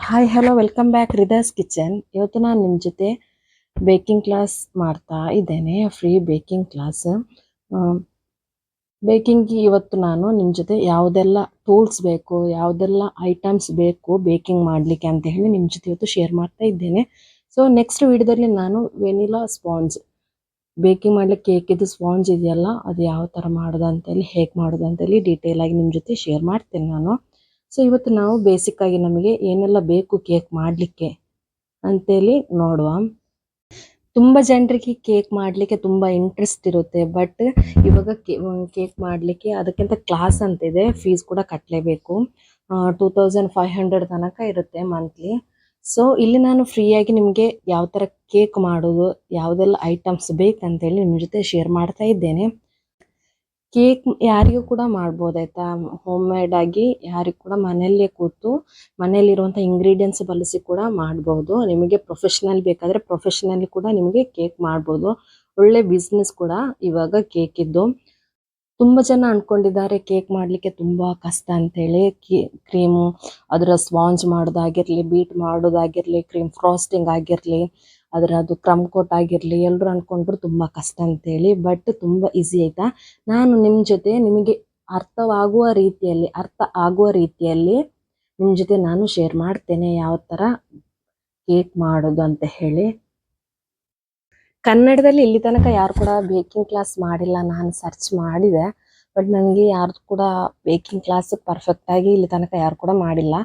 Hi hello welcome back ರಿದಾಸ್ kitchen. ಇವತ್ತು ನಾನು ನಿಮ್ಮ ಜೊತೆ ಬೇಕಿಂಗ್ ಕ್ಲಾಸ್ ಮಾಡ್ತಾ ಇದ್ದೇನೆ, ಫ್ರೀ ಬೇಕಿಂಗ್ ಕ್ಲಾಸ್. ಬೇಕಿಂಗ್ ಇವತ್ತು ನಾನು ನಿಮ್ಮ ಜೊತೆ ಯಾವುದೆಲ್ಲ ಟೂಲ್ಸ್ ಬೇಕು, ಯಾವುದೆಲ್ಲ ಐಟಮ್ಸ್ ಬೇಕು ಬೇಕಿಂಗ್ ಮಾಡಲಿಕ್ಕೆ ಅಂತ ಹೇಳಿ ನಿಮ್ಮ ಜೊತೆ ಇವತ್ತು ಶೇರ್ ಮಾಡ್ತಾ ಇದ್ದೇನೆ. ಸೊ ನೆಕ್ಸ್ಟ್ ವಿಡಿಯೋದಲ್ಲಿ ನಾನು ವೆನಿಲಾ ಸ್ಪಾಂಜ್ ಬೇಕಿಂಗ್ ಮಾಡಲಿಕ್ಕೆ ಕೇಕಿದ್ದು ಸ್ಪಾಂಜ್ ಇದೆಯಲ್ಲ, ಅದು ಯಾವ ಥರ ಮಾಡೋದು ಅಂತೇಳಿ, ಹೇಗೆ ಮಾಡೋದು ಅಂತೇಳಿ ಡೀಟೇಲ್ ಆಗಿ ನಿಮ್ಮ ಜೊತೆ ಶೇರ್ ಮಾಡ್ತೇನೆ ನಾನು. ಸೊ ಇವತ್ತು ನಾವು ಬೇಸಿಕ್ ಆಗಿ ನಮಗೆ ಏನೆಲ್ಲ ಬೇಕು ಕೇಕ್ ಮಾಡಲಿಕ್ಕೆ ಅಂತೇಳಿ ನೋಡುವ. ತುಂಬ ಜನರಿಗೆ ಕೇಕ್ ಮಾಡಲಿಕ್ಕೆ ತುಂಬ ಇಂಟ್ರೆಸ್ಟ್ ಇರುತ್ತೆ, ಬಟ್ ಇವಾಗ ಕೇಕ್ ಮಾಡಲಿಕ್ಕೆ ಅದಕ್ಕಿಂತ ಕ್ಲಾಸ್ ಅಂತಿದೆ, ಫೀಸ್ ಕೂಡ ಕಟ್ಟಲೇಬೇಕು. 2500 ತನಕ ಇರುತ್ತೆ ಮಂತ್ಲಿ. ಸೊ ಇಲ್ಲಿ ನಾನು ಫ್ರೀಯಾಗಿ ನಿಮಗೆ ಯಾವ ಥರ ಕೇಕ್ ಮಾಡೋದು, ಯಾವುದೆಲ್ಲ ಐಟಮ್ಸ್ ಬೇಕಂತೇಳಿ ನಿಮ್ಮ ಜೊತೆ ಶೇರ್ ಮಾಡ್ತಾ ಇದ್ದೇನೆ. ಕೇಕ್ ಯಾರಿಗೂ ಕೂಡ ಮಾಡ್ಬೋದಾಯ್ತಾ, ಹೋಮ್ ಮೇಡ್ ಆಗಿ ಯಾರಿಗೂ ಕೂಡ ಮನೆಯಲ್ಲೇ ಕೂತು ಮನೆಯಲ್ಲಿರುವಂಥ ಇಂಗ್ರೀಡಿಯೆಂಟ್ಸ್ ಬಳಸಿ ಕೂಡ ಮಾಡ್ಬೋದು. ನಿಮಗೆ ಪ್ರೊಫೆಷ್ನಲ್ ಬೇಕಾದರೆ ಪ್ರೊಫೆಷ್ನಲಿ ಕೂಡ ನಿಮಗೆ ಕೇಕ್ ಮಾಡ್ಬೋದು. ಒಳ್ಳೆ ಬಿಸ್ನೆಸ್ ಕೂಡ ಇವಾಗ ಕೇಕಿದ್ದು. ತುಂಬ ಜನ ಅಂದ್ಕೊಂಡಿದ್ದಾರೆ ಕೇಕ್ ಮಾಡಲಿಕ್ಕೆ ತುಂಬ ಕಷ್ಟ ಅಂತೇಳಿ. ಕ್ರೀಮು ಅದರ ಸ್ಪಾಂಜ್ ಮಾಡೋದಾಗಿರಲಿ, ಬೀಟ್ ಮಾಡೋದಾಗಿರಲಿ, ಕ್ರೀಮ್ ಫ್ರಾಸ್ಟಿಂಗ್ ಆಗಿರಲಿ, ಅದು ಕ್ರಮ್ ಕೋಟ್ ಆಗಿರಲಿ, ಎಲ್ಲರೂ ಅಂದ್ಕೊಂಡ್ರು ತುಂಬ ಕಷ್ಟ ಅಂತೇಳಿ. ಬಟ್ ತುಂಬ ಈಸಿ ಆಯಿತಾ. ನಾನು ನಿಮ್ಮ ಜೊತೆ ನಿಮಗೆ ಅರ್ಥ ಆಗುವ ರೀತಿಯಲ್ಲಿ ನಿಮ್ಮ ಜೊತೆ ನಾನು ಶೇರ್ ಮಾಡ್ತೇನೆ ಯಾವ ಥರ ಕೇಕ್ ಮಾಡೋದು ಅಂತ ಹೇಳಿ. ಕನ್ನಡದಲ್ಲಿ ಇಲ್ಲಿ ತನಕ ಯಾರು ಕೂಡ ಬೇಕಿಂಗ್ ಕ್ಲಾಸ್ ಮಾಡಿಲ್ಲ. ನಾನು ಸರ್ಚ್ ಮಾಡಿದೆ, ಬಟ್ ನನಗೆ ಯಾರು ಕೂಡ ಬೇಕಿಂಗ್ ಕ್ಲಾಸ್ ಪರ್ಫೆಕ್ಟಾಗಿ ಇಲ್ಲಿ ತನಕ ಯಾರು ಕೂಡ ಮಾಡಿಲ್ಲ.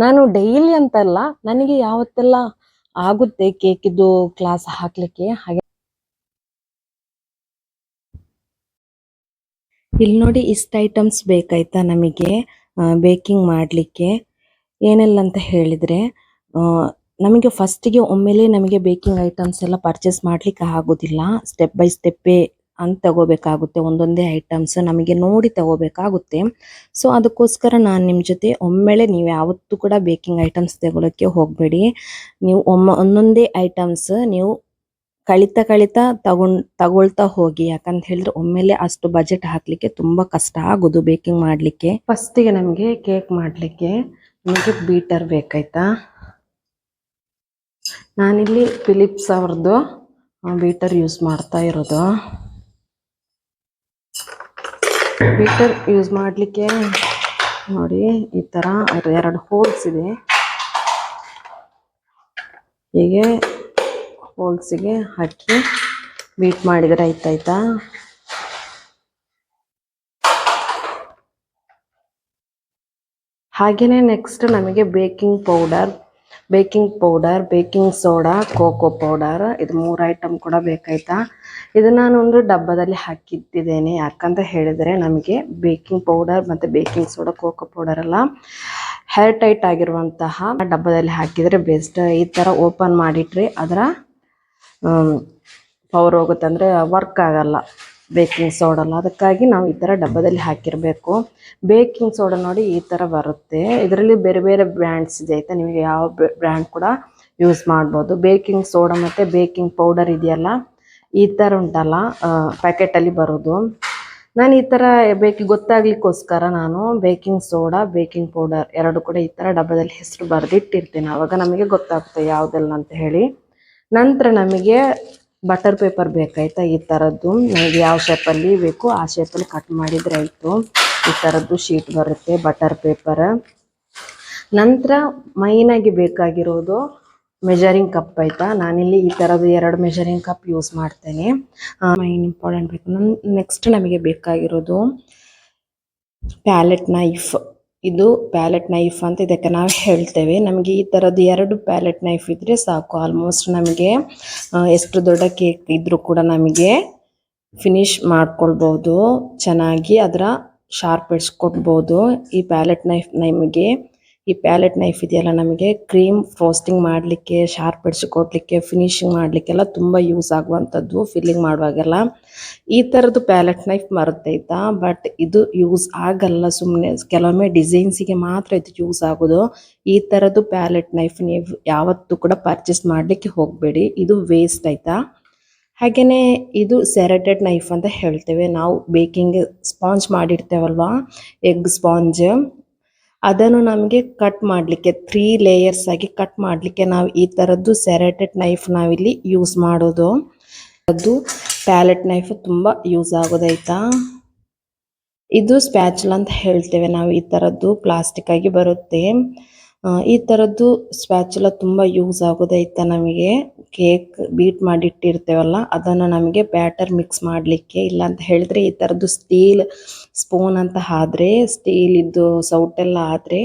ನಾನು ಡೈಲಿ ಅಂತಲ್ಲ, ನನಗೆ ಯಾವತ್ತೆಲ್ಲ ಆಗುತ್ತೆ ಕೇಕಿದ್ದು ಕ್ಲಾಸ್ ಹಾಕಲಿಕ್ಕೆ, ಹಾಗೆ ಇಲ್ಲಿ ನೋಡಿ ಇಷ್ಟು ಐಟಮ್ಸ್ ಬೇಕಾಯ್ತಾ ನಮಗೆ ಬೇಕಿಂಗ್ ಮಾಡಲಿಕ್ಕೆ. ಏನೆಲ್ಲ ಅಂತ ಹೇಳಿದರೆ, ನಮಗೆ ಫಸ್ಟಿಗೆ ಒಮ್ಮೆಲೇ ನಮಗೆ ಬೇಕಿಂಗ್ ಐಟಮ್ಸ್ ಎಲ್ಲ ಪರ್ಚೇಸ್ ಮಾಡಲಿಕ್ಕೆ ಆಗೋದಿಲ್ಲ. ಸ್ಟೆಪ್ ಬೈ ಸ್ಟೆಪ್ಪೇ ಅಂತ ತಗೋಬೇಕಾಗುತ್ತೆ. ಒಂದೊಂದೇ ಐಟಮ್ಸ್ ನಮಗೆ ನೋಡಿ ತಗೋಬೇಕಾಗುತ್ತೆ. ಸೊ ಅದಕ್ಕೋಸ್ಕರ ನಾನು ನಿಮ್ಮ ಜೊತೆ ಒಮ್ಮೆಲೇ, ನೀವು ಯಾವತ್ತೂ ಕೂಡ ಬೇಕಿಂಗ್ ಐಟಮ್ಸ್ ತಗೊಳ್ಳೋಕ್ಕೆ ಹೋಗಬೇಡಿ. ನೀವು ಒಂದೊಂದೇ ಐಟಮ್ಸ್ ನೀವು ಕಳಿತಾ ತಗೊಳ್ತಾ ಹೋಗಿ. ಯಾಕಂತ ಹೇಳಿದ್ರೆ ಒಮ್ಮೆಲೆ ಅಷ್ಟು ಬಜೆಟ್ ಹಾಕ್ಲಿಕ್ಕೆ ತುಂಬಾ ಕಷ್ಟ ಆಗೋದು ಬೇಕಿಂಗ್ ಮಾಡ್ಲಿಕ್ಕೆ. ಫಸ್ಟಿಗೆ ನಮಗೆ ಕೇಕ್ ಮಾಡ್ಲಿಕ್ಕೆ ನಮಗೆ ಬೀಟರ್ ಬೇಕಾಯ್ತಾ. ನಾನಿಲ್ಲಿ ಫಿಲಿಪ್ಸ್ ಅವ್ರದ್ದು ಬೀಟರ್ ಯೂಸ್ ಮಾಡ್ತಾ ಇರೋದು. ಬೀಟರ್ ಯೂಸ್ ಮಾಡಲಿಕ್ಕೆ ನೋಡಿ ಈ ಥರ 2 ಹೋಲ್ಸ್ ಇದೆ. ಹೀಗೆ ಹೋಲ್ಸಿಗೆ ಹಾಕಿ ಬೀಟ್ ಮಾಡಿದರೆ ಆಯ್ತಾಯ್ತಾ. ಹಾಗೆಯೇ ನೆಕ್ಸ್ಟ್ ನಮಗೆ baking powder, baking soda, cocoa powder, ಇದು 3 ಐಟಮ್ ಕೂಡ ಬೇಕಾಯ್ತಾ. ಇದು ನಾನೊಂದು ಡಬ್ಬದಲ್ಲಿ ಹಾಕಿಟ್ಟಿದ್ದೇನೆ. ಯಾಕಂತ ಹೇಳಿದರೆ ನಮಗೆ ಬೇಕಿಂಗ್ ಪೌಡರ್ ಮತ್ತು ಬೇಕಿಂಗ್ ಸೋಡಾ, ಕೋಕೋ ಪೌಡರ್ ಎಲ್ಲ ಹೇರ್ ಟೈಟ್ ಆಗಿರುವಂತಹ ಡಬ್ಬದಲ್ಲಿ ಹಾಕಿದರೆ ಬೆಸ್ಟ್. ಈ ಥರ ಓಪನ್ ಮಾಡಿಟ್ರೆ ಅದರ ಪವರ್ ಹೋಗುತ್ತೆ, ಅಂದರೆ ವರ್ಕ್ ಆಗಲ್ಲ ಬೇಕಿಂಗ್ ಸೋಡಲ್ಲ. ಅದಕ್ಕಾಗಿ ನಾವು ಈ ಥರ ಡಬ್ಬದಲ್ಲಿ ಹಾಕಿರಬೇಕು. ಬೇಕಿಂಗ್ ಸೋಡಾ ನೋಡಿ ಈ ಥರ ಬರುತ್ತೆ. ಇದರಲ್ಲಿ ಬೇರೆ ಬೇರೆ ಬ್ರ್ಯಾಂಡ್ಸ್ ಇದೆ ಆಯಿತಾ, ನಿಮಗೆ ಯಾವ ಬ್ರ್ಯಾಂಡ್ ಕೂಡ ಯೂಸ್ ಮಾಡ್ಬೋದು. ಬೇಕಿಂಗ್ ಸೋಡಾ ಮತ್ತು ಬೇಕಿಂಗ್ ಪೌಡರ್ ಇದೆಯಲ್ಲ, ಈ ಥರ ಉಂಟಲ್ಲ ಪ್ಯಾಕೆಟಲ್ಲಿ ಬರೋದು. ನಾನು ಈ ಥರ ಗೊತ್ತಾಗ್ಲಿಕ್ಕೋಸ್ಕರ ನಾನು ಬೇಕಿಂಗ್ ಸೋಡಾ, ಬೇಕಿಂಗ್ ಪೌಡರ್ 2 ಕೂಡ ಈ ಥರ ಡಬ್ಬದಲ್ಲಿ ಹೆಸರು ಬರೆದಿಟ್ಟಿರ್ತೇನೆ. ಆವಾಗ ನಮಗೆ ಗೊತ್ತಾಗುತ್ತೆ ಯಾವುದೆಲ್ಲ ಅಂತ ಹೇಳಿ. ನಂತರ ನಮಗೆ ಬಟರ್ ಪೇಪರ್ ಬೇಕಾಯ್ತಾ. ಈ ಥರದ್ದು ನಮಗೆ ಯಾವ ಶೇಪಲ್ಲಿ ಬೇಕು ಆ ಶೇಪಲ್ಲಿ ಕಟ್ ಮಾಡಿದರೆ ಆಯಿತು. ಈ ಥರದ್ದು ಶೀಟ್ ಬರುತ್ತೆ ಬಟರ್ ಪೇಪರ್. ನಂತರ ಮೈನಾಗಿ ಬೇಕಾಗಿರೋದು ಮೆಜರಿಂಗ್ ಕಪ್ ಆಯಿತಾ. ನಾನಿಲ್ಲಿ ಈ ಥರದ್ದು 2 ಮೆಜರಿಂಗ್ ಕಪ್ ಯೂಸ್ ಮಾಡ್ತೇನೆ. ಮೈನ್ ಇಂಪಾರ್ಟೆಂಟ್ ಬೇಕು. ನೆಕ್ಸ್ಟ್ ನಮಗೆ ಬೇಕಾಗಿರೋದು ಪ್ಯಾಲೆಟ್ ನೈಫ್. ಇದು ಪ್ಯಾಲೆಟ್ ನೈಫ್ ಅಂತ ಇದಕ್ಕೆ ನಾವು ಹೇಳ್ತೇವೆ. ನಮಗೆ ಈ ಥರದ್ದು 2 ಪ್ಯಾಲೆಟ್ ನೈಫ್ ಇದ್ದರೆ ಸಾಕು. ಆಲ್ಮೋಸ್ಟ್ ನಮಗೆ ಎಷ್ಟು ದೊಡ್ಡ ಕೇಕ್ ಇದ್ದರೂ ಕೂಡ ನಮಗೆ ಫಿನಿಶ್ ಮಾಡ್ಕೊಳ್ಬೋದು ಚೆನ್ನಾಗಿ, ಅದರ ಶಾರ್ಪ್ ಎಡ್ಜ್ ಕೊಡ್ಬೋದು. ಈ ಪ್ಯಾಲೆಟ್ ನೈಫ್ ಇದೆಯಲ್ಲ, ನಮಗೆ ಕ್ರೀಮ್ ಫ್ರೋಸ್ಟಿಂಗ್ ಮಾಡಲಿಕ್ಕೆ, ಶಾರ್ಪ್ ಎಡ್ಜ್ ಕೊಡಲಿಕ್ಕೆ, ಫಿನಿಶಿಂಗ್ ಮಾಡಲಿಕ್ಕೆಲ್ಲ ತುಂಬ ಯೂಸ್ ಆಗುವಂಥದ್ದು. ಫಿಲ್ಲಿಂಗ್ ಮಾಡುವಾಗೆಲ್ಲ ಈ ಥರದ್ದು ಪ್ಯಾಲೆಟ್ ನೈಫ್ ಬರುತ್ತೈತಾ. ಬಟ್ ಇದು ಯೂಸ್ ಆಗಲ್ಲ, ಸುಮ್ಮನೆ ಕೆಲವೊಮ್ಮೆ ಡಿಸೈನ್ಸಿಗೆ ಮಾತ್ರ ಇದು ಯೂಸ್ ಆಗೋದು. ಈ ಥರದ್ದು ಪ್ಯಾಲೆಟ್ ನೈಫ್ ನೀವು ಯಾವತ್ತೂ ಕೂಡ ಪರ್ಚೇಸ್ ಮಾಡಲಿಕ್ಕೆ ಹೋಗಬೇಡಿ, ಇದು ವೇಸ್ಟ್ ಆಯಿತಾ. ಹಾಗೆಯೇ ಇದು ಸೆರೆಟೆಡ್ ನೈಫ್ ಅಂತ ಹೇಳ್ತೇವೆ ನಾವು. ಬೇಕಿಂಗ್ ಸ್ಪಾಂಜ್ ಮಾಡಿರ್ತೇವಲ್ವ, ಎಗ್ ಸ್ಪಾಂಜ್, ಅದನ್ನು ನಮಗೆ ಕಟ್ ಮಾಡಲಿಕ್ಕೆ 3 ಲೇಯರ್ಸ್ ಆಗಿ ಕಟ್ ಮಾಡಲಿಕ್ಕೆ ನಾವು ಈ ಥರದ್ದು ಸೆರೆಟೆಡ್ ನೈಫ್ ನಾವಿಲ್ಲಿ ಯೂಸ್ ಮಾಡೋದು. ಅದು ಪ್ಯಾಲೆಟ್ ನೈಫ್ ತುಂಬ ಯೂಸ್ ಆಗೋದಾಯ್ತಾ. ಇದು ಸ್ಪ್ಯಾಚುಲಾ ಅಂತ ಹೇಳ್ತೇವೆ ನಾವು. ಈ ಥರದ್ದು ಪ್ಲಾಸ್ಟಿಕ್ ಆಗಿ ಬರುತ್ತೆ. ಈ ಥರದ್ದು ಸ್ಪ್ಯಾಚುಲಾ ತುಂಬ ಯೂಸ್ ಆಗೋದಾಯ್ತಾ ನಮಗೆ. ಕೇಕ್ ಬೀಟ್ ಮಾಡಿಟ್ಟಿರ್ತೇವಲ್ಲ ಅದನ್ನು ನಮಗೆ ಬ್ಯಾಟರ್ ಮಿಕ್ಸ್ ಮಾಡಲಿಕ್ಕೆ. ಇಲ್ಲ ಅಂತ ಹೇಳಿದ್ರೆ ಈ ಥರದ್ದು ಸ್ಟೀಲ್ ಸ್ಪೂನ್ ಅಂತ ಆದ್ರೆ, ಸ್ಟೀಲ್ ಇದ್ದು ಸೌಟೆಲ್ಲ ಆದರೆ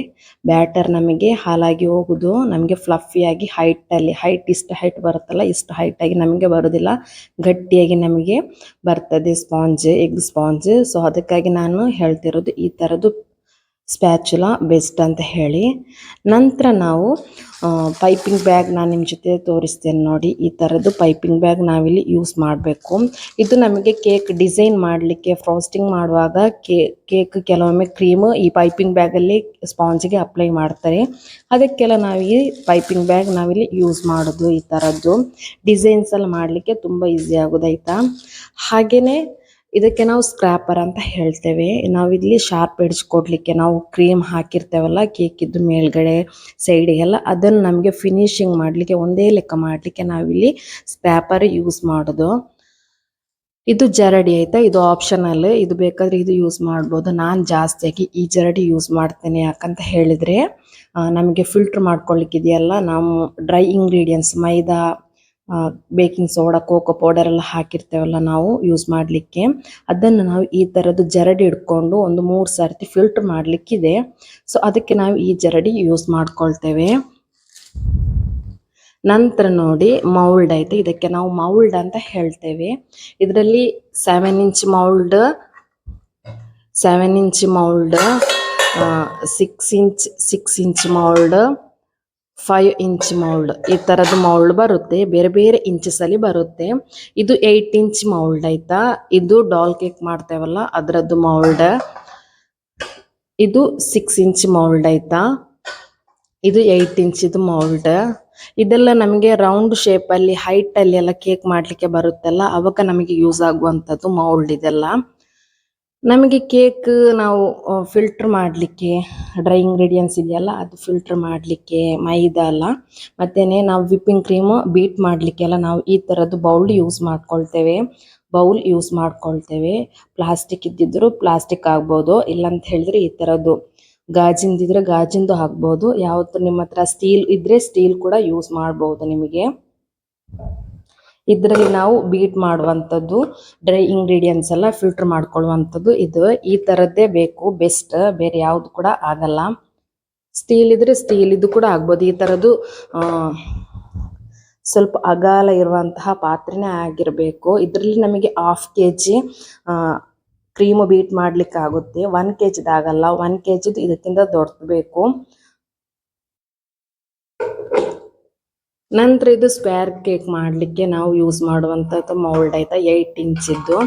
ಬ್ಯಾಟರ್ ನಮಗೆ ಹಾಲಾಗಿ ಹೋಗೋದು. ನಮಗೆ ಫ್ಲಫಿಯಾಗಿ ಹೈಟ್ ಇಷ್ಟು ಹೈಟ್ ಬರುತ್ತಲ್ಲ, ಇಷ್ಟು ಹೈಟಾಗಿ ನಮಗೆ ಬರೋದಿಲ್ಲ, ಗಟ್ಟಿಯಾಗಿ ನಮಗೆ ಬರ್ತದೆ ಎಗ್ ಸ್ಪಾಂಜ್. ಸೊ ಅದಕ್ಕಾಗಿ ನಾನು ಹೇಳ್ತಿರೋದು ಈ ಥರದ್ದು ಸ್ಪ್ಯಾಚುಲಾ ಬೆಸ್ಟ್ ಅಂತ ಹೇಳಿ. ನಂತರ ನಾವು ಪೈಪಿಂಗ್ ಬ್ಯಾಗ್ ನಾನು ನಿಮ್ಮ ಜೊತೆ ತೋರಿಸ್ತೇನೆ ನೋಡಿ. ಈ ಥರದ್ದು ಪೈಪಿಂಗ್ ಬ್ಯಾಗ್ ನಾವಿಲ್ಲಿ ಯೂಸ್ ಮಾಡಬೇಕು. ಇದು ನಮಗೆ ಕೇಕ್ ಡಿಸೈನ್ ಮಾಡಲಿಕ್ಕೆ, ಫ್ರೋಸ್ಟಿಂಗ್ ಮಾಡುವಾಗ ಕೇಕ್ ಕೆಲವೊಮ್ಮೆ ಕ್ರೀಮು ಈ ಪೈಪಿಂಗ್ ಬ್ಯಾಗಲ್ಲಿ ಸ್ಪಾಂಜಿಗೆ ಅಪ್ಲೈ ಮಾಡ್ತಾರೆ. ಅದಕ್ಕೆಲ್ಲ ನಾವು ಈ ಪೈಪಿಂಗ್ ಬ್ಯಾಗ್ ನಾವಿಲ್ಲಿ ಯೂಸ್ ಮಾಡೋದು. ಈ ಥರದ್ದು ಡಿಸೈನ್ಸ್ ಎಲ್ಲ ಮಾಡಲಿಕ್ಕೆ ತುಂಬ ಈಸಿ ಆಗೋದಾಯ್ತಾ. ಹಾಗೆಯೇ ಇದಕ್ಕೆ ನಾವು ಸ್ಕ್ರ್ಯಾಪರ್ ಅಂತ ಹೇಳ್ತೇವೆ. ನಾವಿಲ್ಲಿ ಶಾರ್ಪ್ ಎಡ್ಜ್ ಕೊಡಲಿಕ್ಕೆ ನಾವು ಕ್ರೀಮ್ ಹಾಕಿರ್ತೇವಲ್ಲ ಕೇಕಿದ್ದು ಮೇಲ್ಗಡೆ ಸೈಡಿಗೆಲ್ಲ, ಅದನ್ನು ನಮಗೆ ಫಿನಿಶಿಂಗ್ ಮಾಡಲಿಕ್ಕೆ, ಒಂದೇ ಲೆಕ್ಕ ಮಾಡಲಿಕ್ಕೆ ನಾವಿಲ್ಲಿ ಸ್ಕ್ರ್ಯಾಪರ್ ಯೂಸ್ ಮಾಡೋದು. ಇದು ಜರಡಿ ಆಯಿತಾ, ಇದು ಆಪ್ಷನಲ್. ಇದು ಬೇಕಾದರೆ ಇದು ಯೂಸ್ ಮಾಡ್ಬೋದು. ನಾನು ಜಾಸ್ತಿಯಾಗಿ ಈ ಜರಡಿ ಯೂಸ್ ಮಾಡ್ತೇನೆ. ಯಾಕಂತ ಹೇಳಿದರೆ ನಮಗೆ ಫಿಲ್ಟ್ರ್ ಮಾಡ್ಕೊಳ್ಳಿಕ್ಕಿದೆಯಲ್ಲ, ನಾವು ಡ್ರೈ ಇಂಗ್ರೀಡಿಯೆಂಟ್ಸ್ ಮೈದಾ, ಬೇಕಿಂಗ್ ಸೋಡಾ, ಕೋಕೋ ಪೌಡರ್ ಎಲ್ಲ ಹಾಕಿರ್ತೇವಲ್ಲ ನಾವು ಯೂಸ್ ಮಾಡಲಿಕ್ಕೆ, ಅದನ್ನು ನಾವು ಈ ಥರದ್ದು ಜರಡಿ ಹಿಡ್ಕೊಂಡು ಒಂದು 3 ಸರ್ತಿ ಫಿಲ್ಟ್ರ್ ಮಾಡಲಿಕ್ಕಿದೆ. ಸೊ ಅದಕ್ಕೆ ನಾವು ಈ ಜರಡಿ ಯೂಸ್ ಮಾಡ್ಕೊಳ್ತೇವೆ. ನಂತರ ನೋಡಿ ಮೌಲ್ಡ್ ಆಯಿತು. ಇದಕ್ಕೆ ನಾವು ಮೌಲ್ಡ್ ಅಂತ ಹೇಳ್ತೇವೆ. ಇದರಲ್ಲಿ 7 inch mould, 6 inch mould, 5 inch mould, ಈ ಥರದ್ದು ಮೌಲ್ಡ್ ಬರುತ್ತೆ. ಬೇರೆ ಬೇರೆ ಇಂಚಸಲ್ಲಿ ಬರುತ್ತೆ. ಇದು 8 ಇಂಚ್ ಮೌಲ್ಡ್ ಆಯಿತಾ. ಇದು ಡಾಲ್ ಕೇಕ್ ಮಾಡ್ತೇವಲ್ಲ ಅದರದ್ದು ಮೌಲ್ಡ್. ಇದು 6 ಇಂಚ್ ಮೌಲ್ಡ್ ಆಯಿತಾ. ಇದು 8 ಇಂಚಿದು ಮೌಲ್ಡ್. ಇದೆಲ್ಲ ನಮಗೆ ರೌಂಡ್ ಶೇಪಲ್ಲಿ ಹೈಟಲ್ಲಿ ಎಲ್ಲ ಕೇಕ್ ಮಾಡಲಿಕ್ಕೆ ಬರುತ್ತಲ್ಲ, ಅವಾಗ ನಮಗೆ ಯೂಸ್ ಆಗುವಂಥದ್ದು ಮೌಲ್ಡ್ ಇದೆಲ್ಲ. ನಮಗೆ ಕೇಕ್ ನಾವು ಫಿಲ್ಟ್ರ್ ಮಾಡಲಿಕ್ಕೆ ಡ್ರೈ ಇಂಗ್ರೀಡಿಯೆಂಟ್ಸ್ ಇದೆಯಲ್ಲ ಅದು ಫಿಲ್ಟ್ರ್ ಮಾಡಲಿಕ್ಕೆ ಮೈದಾ ಅಲ್ಲ, ಮತ್ತೇನೆ ನಾವು ವಿಪ್ಪಿಂಗ್ ಕ್ರೀಮು ಬೀಟ್ ಮಾಡಲಿಕ್ಕೆಲ್ಲ ನಾವು ಈ ಥರದ್ದು ಬೌಲ್ ಯೂಸ್ ಮಾಡ್ಕೊಳ್ತೇವೆ. ಪ್ಲಾಸ್ಟಿಕ್ ಇದ್ದಿದ್ರು ಪ್ಲಾಸ್ಟಿಕ್ ಆಗ್ಬೋದು, ಇಲ್ಲಂತ ಹೇಳಿದ್ರೆ ಈ ಥರದ್ದು ಗಾಜಿಂದಿದ್ರೆ ಗಾಜಿಂದು ಹಾಕ್ಬೋದು. ಯಾವತ್ತು ನಿಮ್ಮ ಹತ್ರ ಸ್ಟೀಲ್ ಇದ್ರೆ ಸ್ಟೀಲ್ ಕೂಡ ಯೂಸ್ ಮಾಡ್ಬೋದು ನಿಮಗೆ. ಇದರಲ್ಲಿ ನಾವು ಬೀಟ್ ಮಾಡುವಂಥದ್ದು ಡ್ರೈ ಇಂಗ್ರೀಡಿಯೆಂಟ್ಸ್ ಎಲ್ಲ ಫಿಲ್ಟರ್ ಮಾಡ್ಕೊಳ್ಳುವಂಥದ್ದು ಇದು. ಈ ಥರದ್ದೇ ಬೇಕು, ಬೆಸ್ಟ್. ಬೇರೆ ಯಾವುದು ಕೂಡ ಆಗಲ್ಲ. ಸ್ಟೀಲ್ ಇದ್ರೆ ಸ್ಟೀಲ್ ಇದು ಕೂಡ ಆಗ್ಬೋದು. ಈ ಥರದ್ದು ಸ್ವಲ್ಪ ಅಗಾಲ ಇರುವಂತಹ ಪಾತ್ರೆನೇ ಆಗಿರಬೇಕು. ಇದರಲ್ಲಿ ನಮಗೆ 1/2 kg ಕ್ರೀಮು ಬೀಟ್ ಮಾಡ್ಲಿಕ್ಕೆ ಆಗುತ್ತೆ. 1 kgದು ಆಗಲ್ಲ, 1 kgದು ಇದಕ್ಕಿಂತ ದೊಡ್ಡದು ಬೇಕು. ನಂತರ ಇದು ಸ್ಕ್ವೇರ್ ಕೇಕ್ ಮಾಡಲಿಕ್ಕೆ ನಾವು ಯೂಸ್ ಮಾಡುವಂಥದ್ದು ಮೌಲ್ಡ್ ಆಯಿತಾ, 8 ಇಂಚಿದ್ದು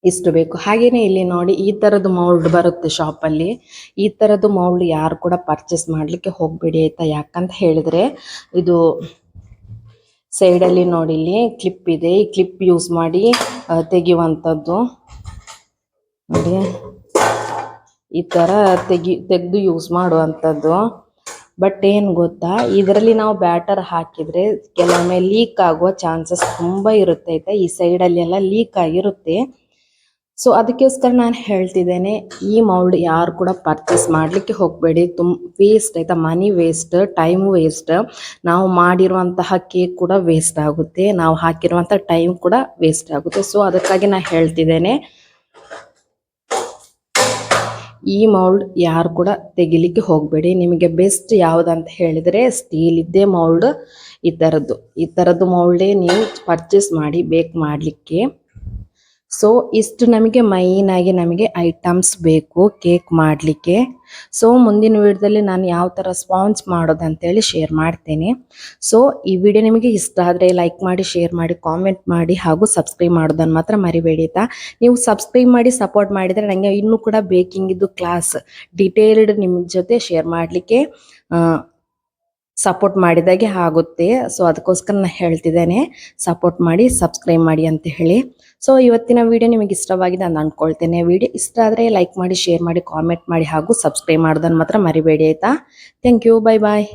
ಇಷ್ಟು ಬೇಕು. ಹಾಗೆಯೇ ಇಲ್ಲಿ ನೋಡಿ ಈ ಥರದ್ದು ಮೌಲ್ಡ್ ಬರುತ್ತೆ ಶಾಪಲ್ಲಿ. ಈ ಥರದ್ದು ಮೌಲ್ಡ್ ಯಾರು ಕೂಡ ಪರ್ಚೇಸ್ ಮಾಡಲಿಕ್ಕೆ ಹೋಗಬೇಡಿ ಆಯಿತಾ. ಯಾಕಂತ ಹೇಳಿದರೆ ಇದು ಸೈಡಲ್ಲಿ ನೋಡಿ ಇಲ್ಲಿ ಕ್ಲಿಪ್ ಇದೆ, ಈ ಕ್ಲಿಪ್ ಯೂಸ್ ಮಾಡಿ ತೆಗೆಯುವಂಥದ್ದು ನೋಡಿ. ಈ ಥರ ತೆಗೆದು ಯೂಸ್ ಮಾಡುವಂಥದ್ದು. ಬಟ್ ಏನು ಗೊತ್ತಾ, ಇದರಲ್ಲಿ ನಾವು ಬ್ಯಾಟರ್ ಹಾಕಿದರೆ ಕೆಲವೊಮ್ಮೆ ಲೀಕ್ ಆಗುವ ಚಾನ್ಸಸ್ ತುಂಬ ಇರುತ್ತೆ ಆಯಿತಾ. ಈ ಸೈಡಲ್ಲಿ ಎಲ್ಲ ಲೀಕ್ ಆಗಿರುತ್ತೆ. ಸೊ ಅದಕ್ಕೋಸ್ಕರ ನಾನು ಹೇಳ್ತಿದ್ದೇನೆ, ಈ ಮೌಲ್ಡ್ ಯಾರು ಕೂಡ ಪರ್ಚೇಸ್ ಮಾಡಲಿಕ್ಕೆ ಹೋಗಬೇಡಿ. ವೇಸ್ಟ್ ಆಯಿತಾ, ಮನಿ ವೇಸ್ಟ್, ಟೈಮ್ ವೇಸ್ಟ್. ನಾವು ಮಾಡಿರುವಂತಹ ಕೇಕ್ ಕೂಡ ವೇಸ್ಟ್ ಆಗುತ್ತೆ, ನಾವು ಹಾಕಿರುವಂಥ ಟೈಮ್ ಕೂಡ ವೇಸ್ಟ್ ಆಗುತ್ತೆ. ಸೊ ಅದಕ್ಕಾಗಿ ನಾನು ಹೇಳ್ತಿದ್ದೇನೆ, ಈ ಮೌಲ್ಡ್ ಯಾರು ಕೂಡ ತೆಗಿಲಿಕ್ಕೆ ಹೋಗಬೇಡಿ. ನಿಮಗೆ ಬೆಸ್ಟ್ ಯಾವುದಂತ ಹೇಳಿದರೆ ಸ್ಟೀಲ್ ಇದ್ದೇ ಮೌಲ್ಡ್, ಈ ಥರದ್ದು ಮೌಲ್ಡೇ ನೀವು ಪರ್ಚೇಸ್ ಮಾಡಿ ಬೇಕ್ ಮಾಡಲಿಕ್ಕೆ. ಸೊ ಇಷ್ಟು ನಮಗೆ ಮೈನಾಗಿ ನಮಗೆ ಐಟಮ್ಸ್ ಬೇಕು ಕೇಕ್ ಮಾಡಲಿಕ್ಕೆ. ಸೊ ಮುಂದಿನ ವಿಡಿಯೋದಲ್ಲಿ ನಾನು ಯಾವ ಥರ ಸ್ಪಾಂಜ್ ಮಾಡೋದಂತೇಳಿ ಶೇರ್ ಮಾಡ್ತೇನೆ. ಸೊ ಈ ವಿಡಿಯೋ ನಿಮಗೆ ಇಷ್ಟ ಆದರೆ ಲೈಕ್ ಮಾಡಿ, ಶೇರ್ ಮಾಡಿ, ಕಾಮೆಂಟ್ ಮಾಡಿ ಹಾಗೂ ಸಬ್ಸ್ಕ್ರೈಬ್ ಮಾಡೋದನ್ನು ಮಾತ್ರ ಮರಿಬೇಡಿ. ನೀವು ಸಬ್ಸ್ಕ್ರೈಬ್ ಮಾಡಿ ಸಪೋರ್ಟ್ ಮಾಡಿದರೆ ನನಗೆ ಇನ್ನೂ ಕೂಡ ಬೇಕಿಂಗಿದ್ದು ಕ್ಲಾಸ್ ಡೀಟೇಲ್ಡ್ ನಿಮ್ಮ ಜೊತೆ ಶೇರ್ ಮಾಡಲಿಕ್ಕೆ ಸಪೋರ್ಟ್ ಮಾಡಿದಾಗೆ ಆಗುತ್ತೆ. ಸೊ ಅದಕ್ಕೋಸ್ಕರ ನಾನು ಹೇಳ್ತಿದ್ದೇನೆ, ಸಪೋರ್ಟ್ ಮಾಡಿ ಸಬ್ಸ್ಕ್ರೈಬ್ ಮಾಡಿ ಅಂತ ಹೇಳಿ. ಸೊ ಇವತ್ತಿನ ವಿಡಿಯೋ ನಿಮಗೆ ಇಷ್ಟವಾಗಿದೆ ಅಂತ ಅಂದ್ಕೊಳ್ತೇನೆ. ವಿಡಿಯೋ ಇಷ್ಟ ಆದರೆ ಲೈಕ್ ಮಾಡಿ, ಶೇರ್ ಮಾಡಿ, ಕಾಮೆಂಟ್ ಮಾಡಿ ಹಾಗೂ ಸಬ್ಸ್ಕ್ರೈಬ್ ಮಾಡೋದನ್ನು ಮಾತ್ರ ಮರಿಬೇಡಿ ಆಯಿತಾ. Thank you, bye bye.